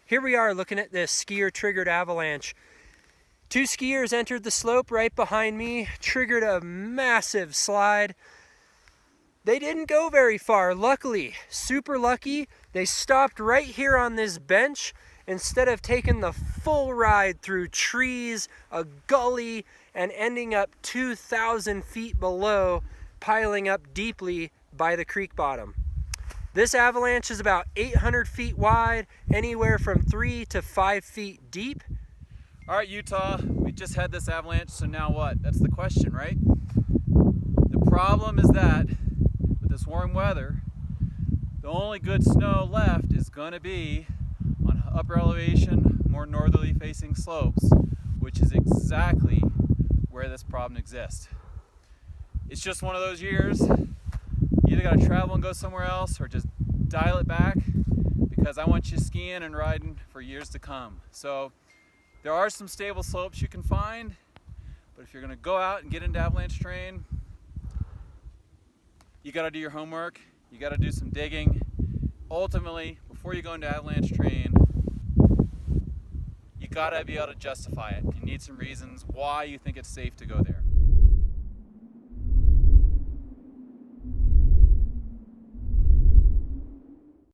Here we are looking at this skier triggered avalanche. Two skiers entered the slope right behind me, triggered a massive slide. They didn't go very far, luckily, super lucky. They stopped right here on this bench instead of taking the full ride through trees, a gully, and ending up 2,000 feet below, piling up deeply by the creek bottom. This avalanche is about 800 feet wide, anywhere from 3 to 5 feet deep. All right, Utah, we just had this avalanche, so now what? That's the question, right? The problem is that with this warm weather, the only good snow left is going to be on upper elevation, more northerly facing slopes, which is exactly where this problem exists. It's just one of those years. You either got to travel and go somewhere else or just dial it back, because I want you skiing and riding for years to come. So there are some stable slopes you can find, but if you're going to go out and get into avalanche terrain, you got to do your homework, you got to do some digging. Ultimately, before you go into avalanche terrain, you got to be able to justify it. You need some reasons why you think it's safe to go there.